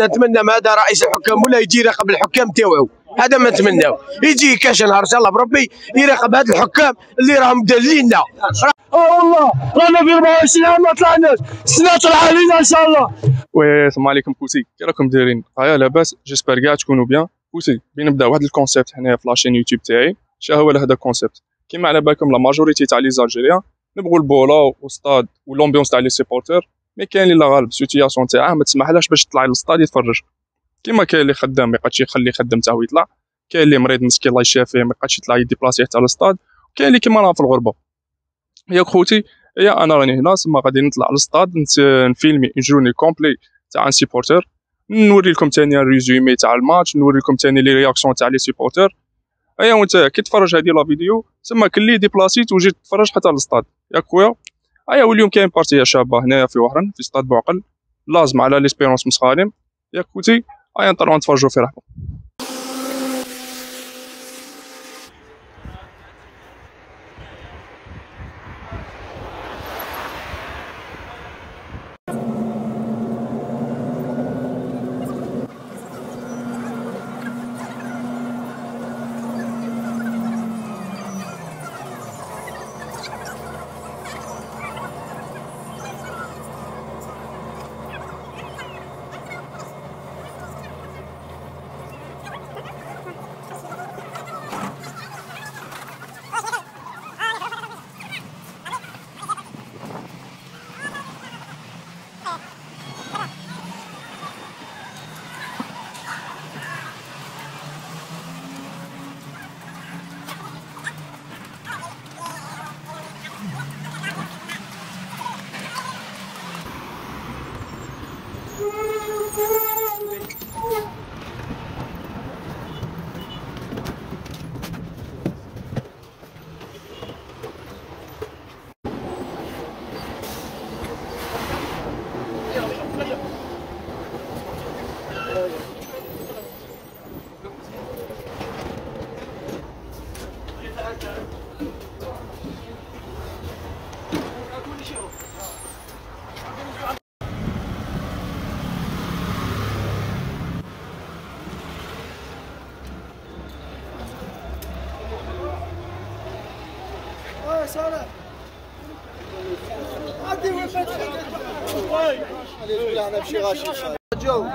نتمنى ما هذا رئيس الحكام ولا يجي يراقب الحكام تاوعو، هذا ما نتمناو. يجي كاش نهار ان شاء الله بربي يراقب هاد الحكام اللي راهم دالينا. والله رانا في 24 عام ما طلعناش، السنه طلع علينا ان شاء الله. وي السلام عليكم كوسي، كي راكم دايرين؟ لاباس؟ جيسبر كاع تكونوا بيان. كوسي بنبدا واحد الكونسيبت هنايا في لاشين يوتيوب تاعي. شنو هو هذا الكونسيبت؟ كيما على بالكم لا ماجوريتي تاع لي زالجيريان نبغوا البولا والستاد والامبيونس تاع لي سيبورتور، مي كاين اللي غالب السيتياسيون تاعه ما تسمحلاش باش يطلع للستاد يتفرج. كيما كاين اللي خدام ما يقدش يخلي خدمته ويطلع، كاين اللي مريض مسكين الله يشافيه ما يقدش يطلع يديبلاسي حتى للستاد، كاين اللي كيما انا في الغربه. ياك خوتي، انا راني هنا سما غادي نطلع للستاد نفيلمي اون جورني كومبلي تاع ان سيبورتور، نوري لكم ثاني الريزومي تاع الماتش، نوري لكم ثاني لي رياكسيون تاع لي سيبورتور. وانت كي تفرج هذه لا فيديو تما كلي ديبلاسيت وجيت تفرج حتى للستاد ياك خويا. واليوم كاين بارتيه شابه هنايا في وهران في ستاد بوعقل لازم على ليسبيرونس مسخالم ياك خوتي. نطلعوا نتفرجوا في رحبه. سلام عدي وين ما نمشي غاشي جو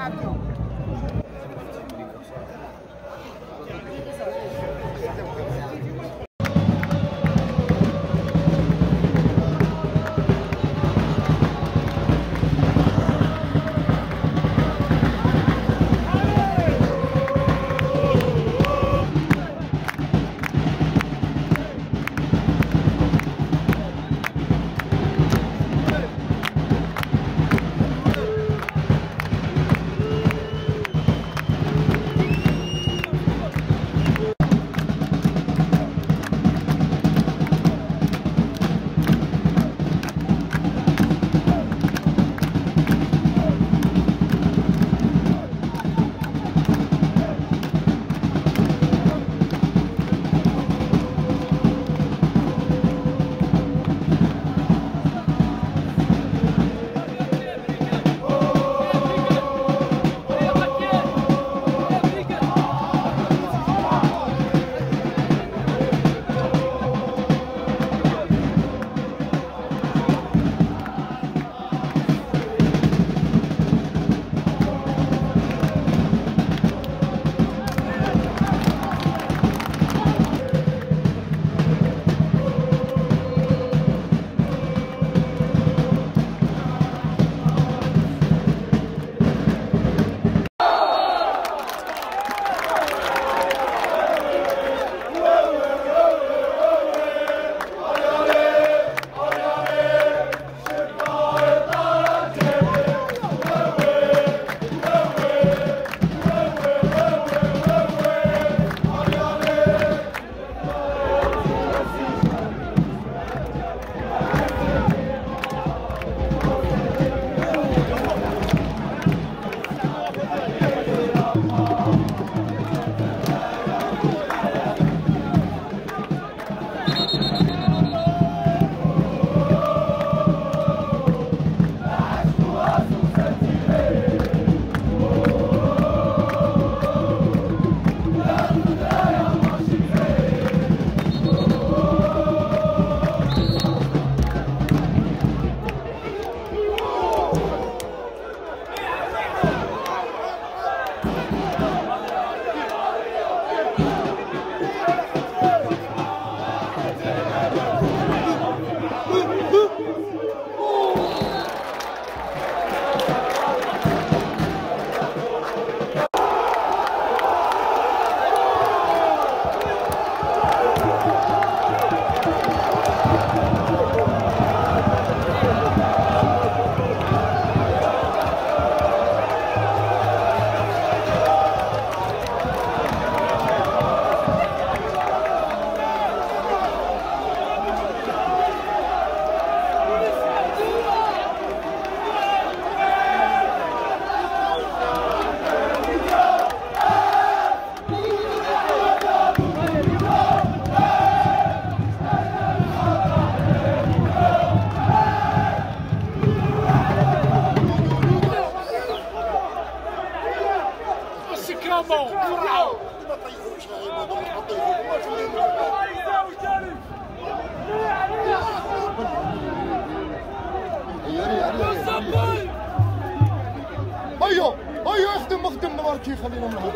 باركي خلينا نهضروا.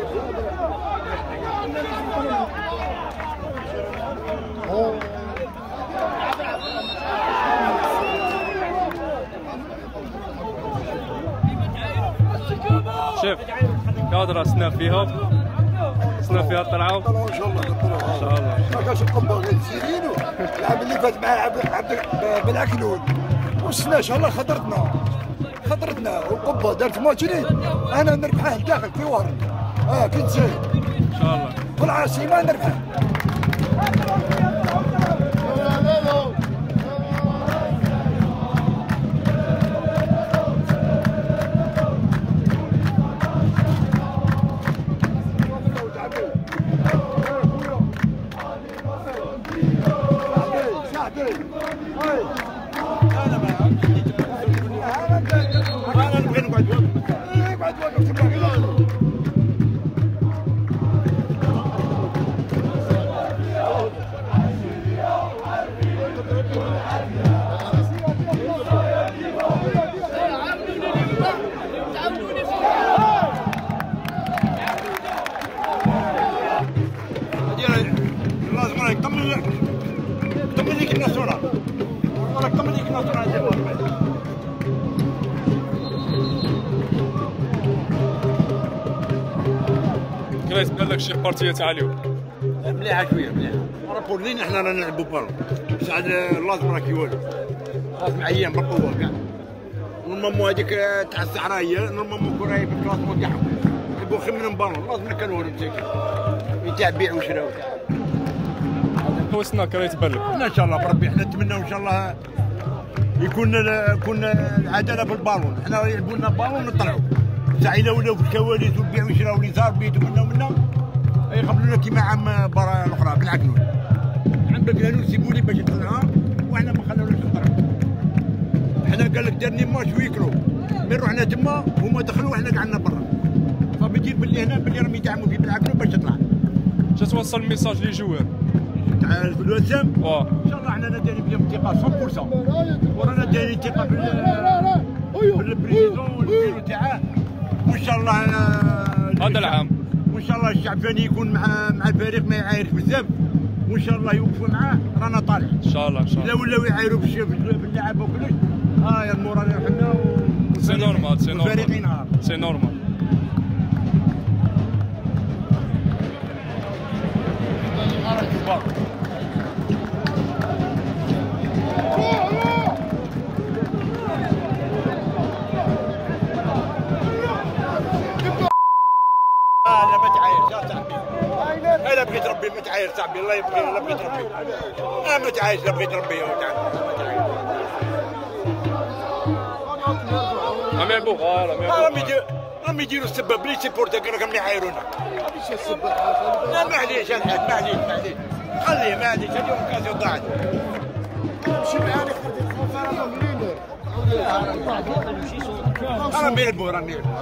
شوف كادرة سنا فيها طلعوا ان شاء الله ان شاء الله. ما كانش القبه غير سيرينو العام اللي فات مع عبد بالعكنون وسنا ان شاء الله خضرتنا والقبه دارت ماتشين انا نربحها لداخل في وهران في نساي ان شاء الله في العاصمه نربحها. كيفاش بان لك شي بارتيه تاع اليوم؟ مليحه شويه مليحه راه كلنا حنا رانا نلعبوا بالون ساعد لازم راه كي والو لازم عيان بالقوه كاع نورمالمون هذيك تاع الصحرايه نورمالمون كون راهي في الكلاسمون تاعهم يحبوا خير من بالون لازم كانوا والو مساكين يتاع بيع وشراو توسنا كريت بالك ان شاء الله بربي حنا نتمناو ان شاء الله يكون العداله في البالون حنا يلعبوا لنا بالون نطلعوا ساعه الا ولاو في الكواليس وبيع وشراو اللي صار بيتو منا يقبلونا كيما عام برا الاخرى بالعكنون عم بقالوا سيبوني باش نطلعها وحنا ما خلوناش نطلعوا حنا قال لك دارني ماتش ويكرو من رحنا تما هما دخلوا وحنا قعدنا برا فبدير باللي هنا باللي راهم يدعموا فيه بالعكنون باش تطلع. شنو توصل الميساج لي جوار تاع في الوسام واه ان شاء الله حنا دايرين فيهم ثقه 100% ورانا دايرين ثقه في البريزيدون والمدير تاعه وان شاء الله هذا العام وان شاء الله الشعباني يكون مع الفريق ما يعايرش بزاف وان شاء الله يوقفوا معاه رانا طالع ان شاء الله ان شاء الله. الا ولاو يعايروا باللعابه وكلش يا المورال يرحمنا سي نورمال سي والفريق نورمال ينهار. سي نورمال. انا ما تعايرش يا صاحبي انا بغيت ربي ما تعاير صاحبي الله يبقي انا بغيت ربي انا ما تعايرش لا بغيت ربي يا راهم يلعبوا راهم يديروا السبب لي سيبورتا راهم يعايرونا لا معليش الحاج معليش خليه معليش هذه اوكازيون ضاعت مشي معانا راهم يلعبوا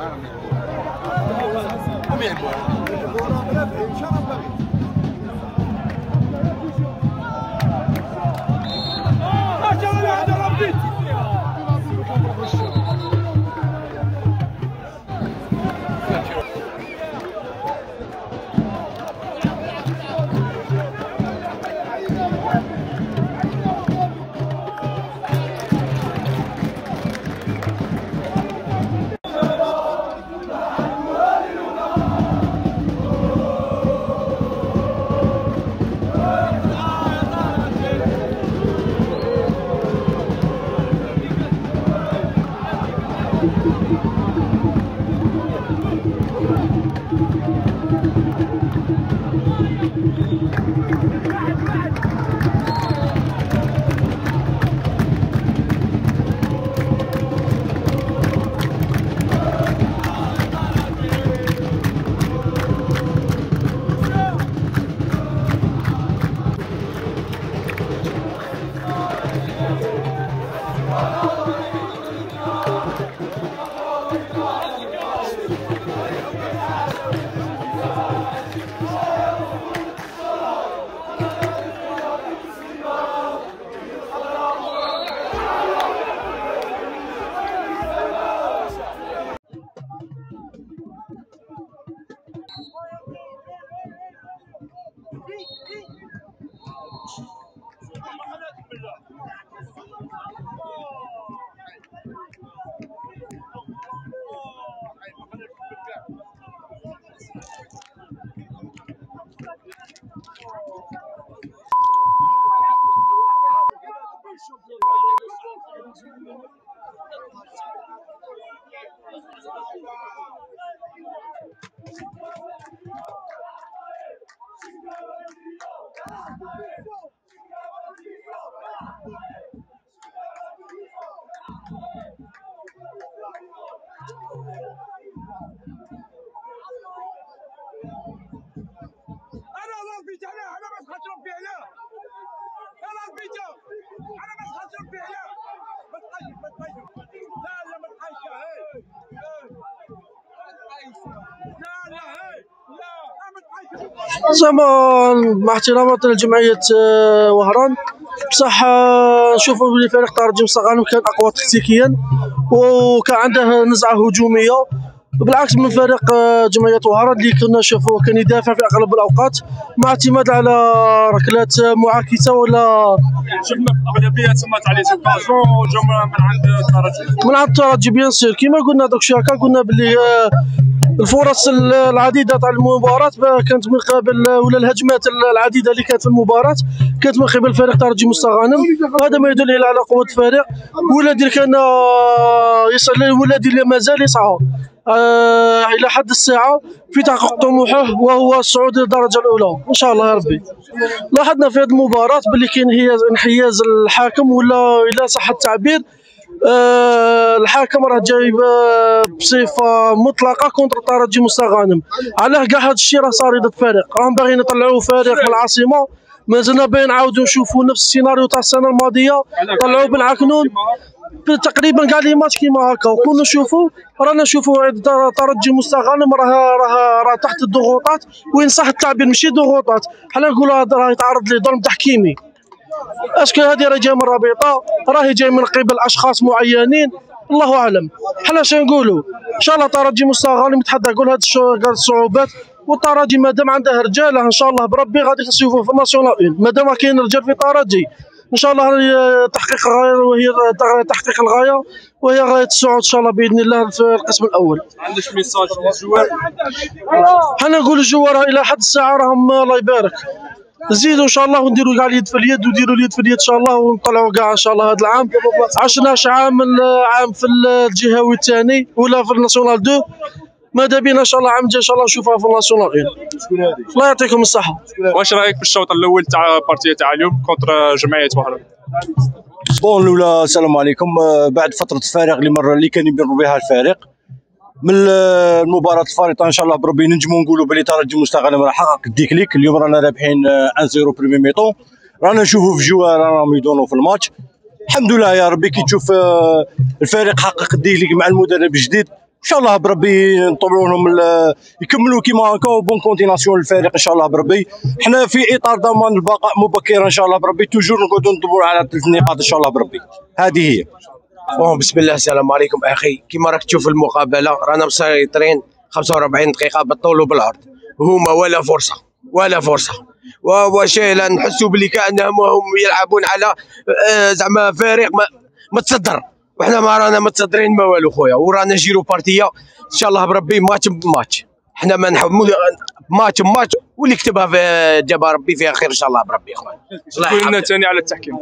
زعما مع احتراماتنا لجمعية وهران، بصح نشوفوا بلي فريق ترجي مستغانم كان اقوى تكتيكيا وكان عنده نزعه هجوميه، بالعكس من فريق جمعية وهران اللي كنا نشوفوه كان يدافع في اغلب الاوقات مع اعتماد على ركلات معاكسه ولا. شفنا في الاغلبيه تم تاع لي سيكاسيون جاو من عند الترجي بيان سير كيما قلنا دوك شويه قلنا بلي الفرص العديده تاع المباراه كانت من قبل ولا الهجمات العديده اللي كانت في المباراه كانت من قبل فريق ترجي مستغانم. هذا ما يدل على قوه الفريق، والذي كان يسعى والذي مازال يسعى الى حد الساعه في تحقيق طموحه وهو الصعود للدرجه الاولى ان شاء الله يا ربي. لاحظنا في هذه المباراه باللي كاين انحياز الحاكم ولا الى صح التعبير الحاكم راه جايب بصفه مطلقه كونتر الترجي مستغانم. علاه كاع هذا الشيء راه صار ضد فريق، راهم باغيين يطلعوا فريق من العاصمه. مازلنا باين نعاودوا نشوفوا نفس السيناريو تاع السنه الماضيه، طلعوا بن عكنون تقريبا كاع لي ماتش كيما هكا، وكنا نشوفوا رانا نشوفوا ترجي مستغانم راه تحت الضغوطات، وين صح التعبير ماشي ضغوطات، حنا نقولوا راه يتعرض لظلم تحكيمي. اسكو هذه راه جايه من الرابطه، راهي جاي من قبل اشخاص معينين، الله اعلم. حنا شنو نقولوا ان شاء الله ترجي مستغانم يتحدى كل هذه الصعوبات، والترجي مادام عنده رجاله ان شاء الله بربي غادي تشوفوا في الناسيونال مادام كاين رجال في ترجي ان شاء الله تحقيق الغايه، وهي تحقيق الغايه وهي غايه الصعود ان شاء الله باذن الله في القسم الاول. عندك ميساج للجوار؟ حنا نقول الجوار الى حد الساعه راهم الله يبارك، نزيدوا ان شاء الله ونديروا كاع اليد في اليد ونديروا اليد في اليد ان شاء الله ونطلعوا كاع ان شاء الله هذا العام. 10 عام في الجهوي الثاني ولا في الناسيونال 2، ماذا بينا ان شاء الله عام جاي ان شاء الله نشوفها في الناسيونال 1. الله يعطيكم الصحه. واش رايك في الشوط الاول تاع بارتيه تاع اليوم كونتر جمعيه وهران؟ بون الاولى السلام عليكم. بعد فتره الفارغ اللي كان يمر بها الفريق من المباراه الفارطه ان شاء الله بربي ننجموا نقولوا بلي ترجي مستغانم راه حقق الديكليك. اليوم رانا رابحين 1-0 بريمي ميطون، رانا نشوفوا في جوار راهم يدونوا في الماتش. الحمد لله يا ربي كي تشوف الفريق حقق الديكليك مع المدرب الجديد ان شاء الله بربي نطلعوا لهم يكملوا كيما هكا وبون كونتيناسيون للفريق ان شاء الله بربي. حنا في اطار ضمان البقاء مبكرا ان شاء الله بربي، توجور نقعدوا ندوروا على 3 نقاط ان شاء الله بربي. هذه هي. بسم الله السلام عليكم اخي. كيما راك تشوف المقابله رانا مسيطرين 45 دقيقه بالطول وبالعرض، هما ولا فرصه وشيء نحسوا بلي كانهم هم يلعبون على زعما فريق متصدر، وحنا ما رانا متصدرين ما والو خويا، ورانا نجيرو بارتيه ان شاء الله بربي ماتش بماتش. حنا ما نحب ماتش بماتش، واللي كتبها في جابها ربي فيها خير ان شاء الله بربي خويا. قول لنا ثاني على التحكيم.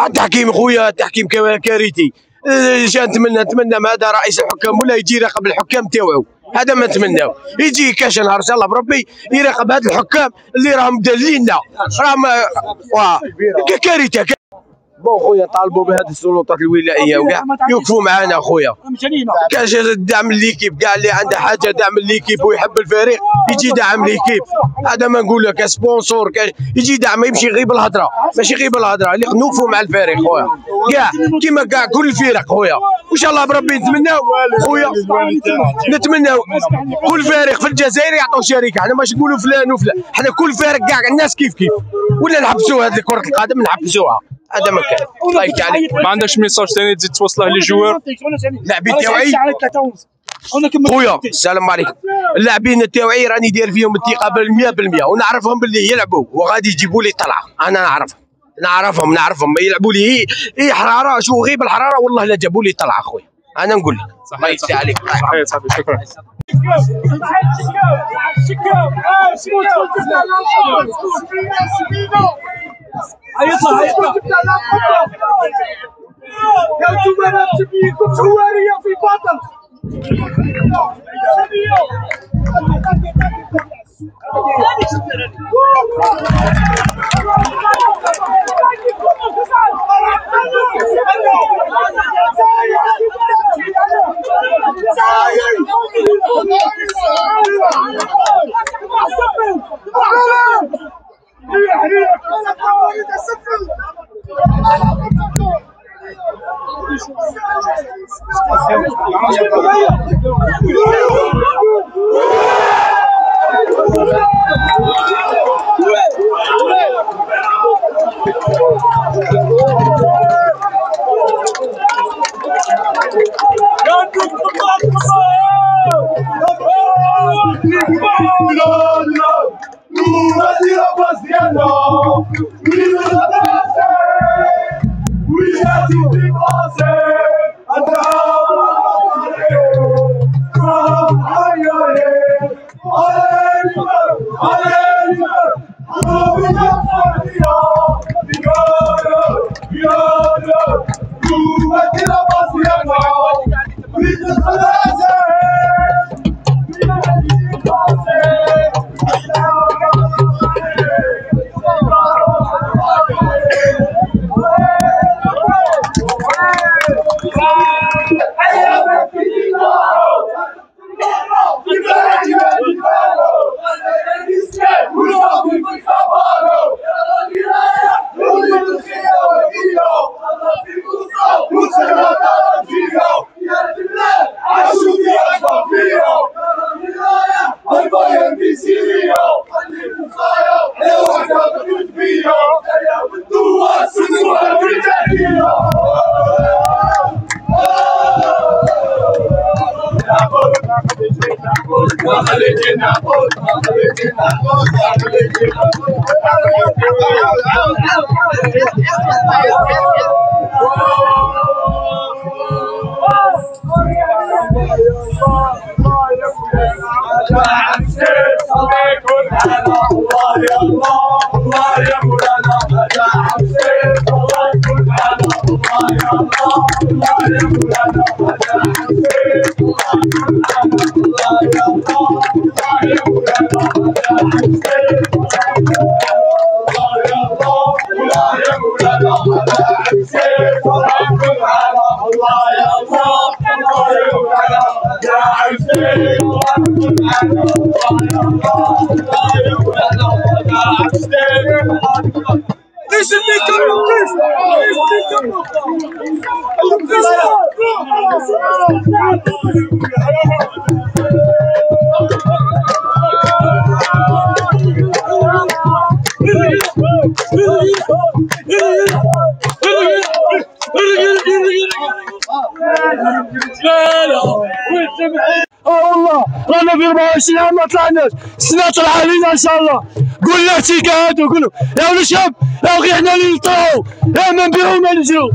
التحكيم خويا التحكيم كارثي. نتمنى من هذا رئيس الحكام ولا يجي يراقب الحكام تاوعو، هذا ما نتمناو. يجي كاش نهار ان شاء الله بربي يراقب هاد الحكام اللي راهم دالينا، راهم كارثه. بون خويا طالبوا بهذه السلطات الولائيه وكاع يوقفوا معنا خويا. كاش دعم ليكيب، كاع اللي عنده حاجه دعم ليكيب ويحب الفريق يجي دعم ليكيب. هذا ما نقول لك سبونسور يجي دعم، يمشي غير بالهضره ماشي غير بالهضره، اللي نوقفوا مع الفريق خويا كاع كيما كاع كل الفرق خويا. وان شاء الله بربي نتمناو خويا، نتمناو كل فريق في الجزائر يعطوا شركه. حنا ماشي نقولوا فلان وفلان، حنا كل فريق كاع الناس كيف ولا نحبسوا هذه كره القدم نحبسوها. هذا ما كان. الله يفتح عليك. ما عندكش ميساج ثاني تزيد توصله للجوار؟ اللاعبين تاوعي خويا السلام عليكم. اللاعبين تاوعي راني داير فيهم الثقه 100% ونعرفهم باللي يلعبوا وغادي يجيبوا لي طلعه. انا نعرفهم ما يلعبوا لي هي حراره. شو غيب الحراره والله لا جابوا لي طلعه خويا. انا نقول لك الله يفتح عليك. صحيح صاحبي شكرا. هيطلع يا انتم ما تبيكم حواريه في باطل. والله رانا في 24 عام ما طلعناش، السنه طلع علينا ان شاء الله. قلنا تيكات وقولوا يا ولاد الشعب يا غير حنا اللي نطلعوا، يا ما نبيعوا ما نجروا.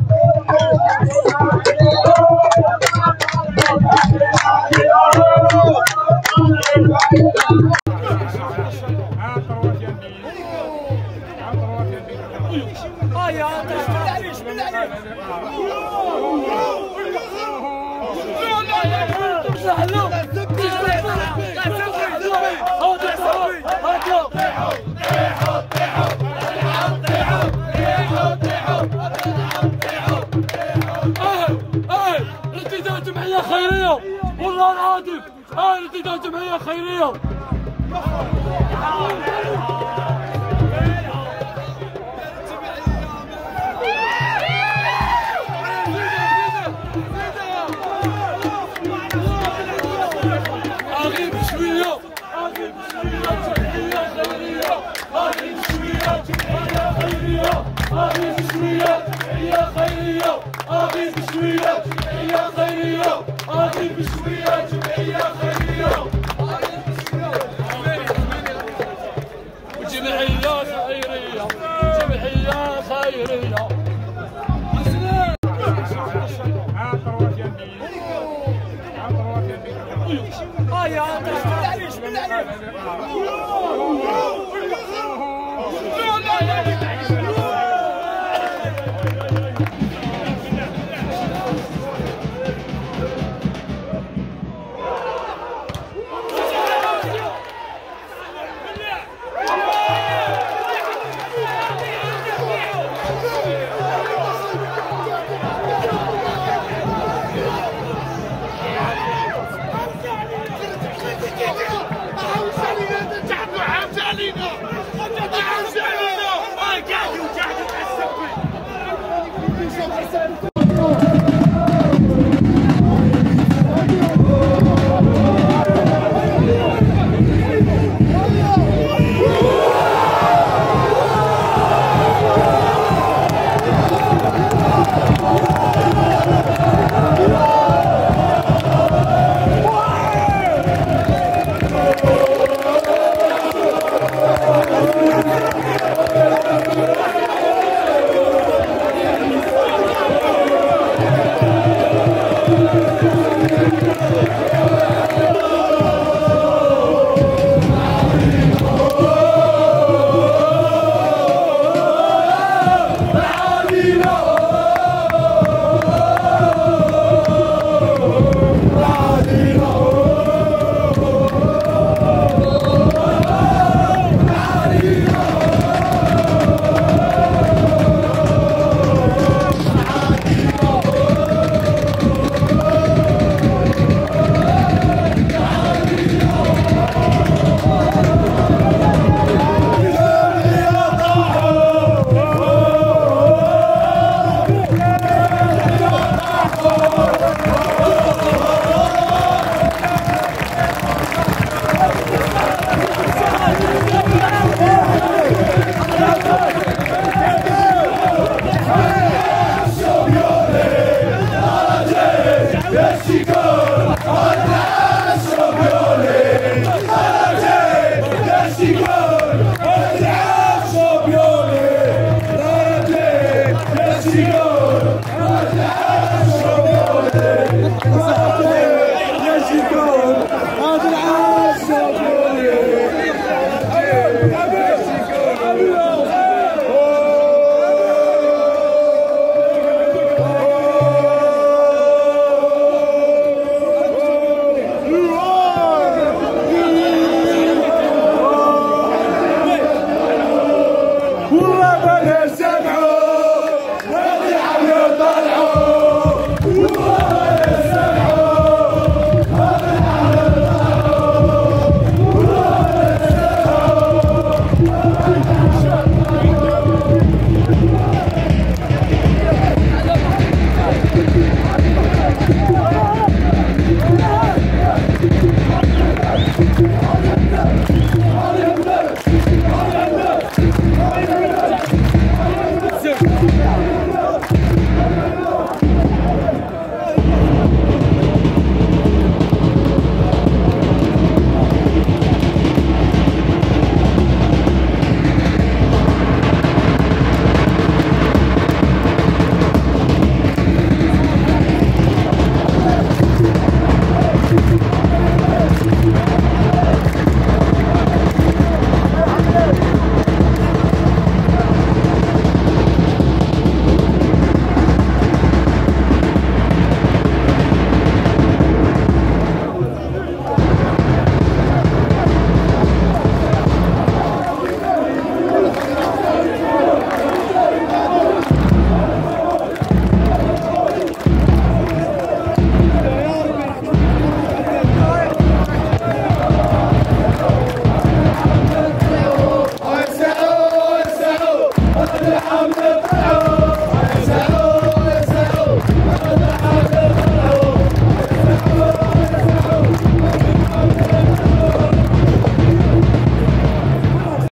ارتداء جمعية خيرية والله العظيم، ارتداء جمعية خيرية. أغيب شوية، أغيب شوية جمعية خيرية، أغيب شوية جمعية خيرية، أغيب شوية جمعية خيرية، أغيب شوية جمعية خيرية، أغيب شوية جمعية خيرية، جمعية خيرية، جمعية خيرية. العادلة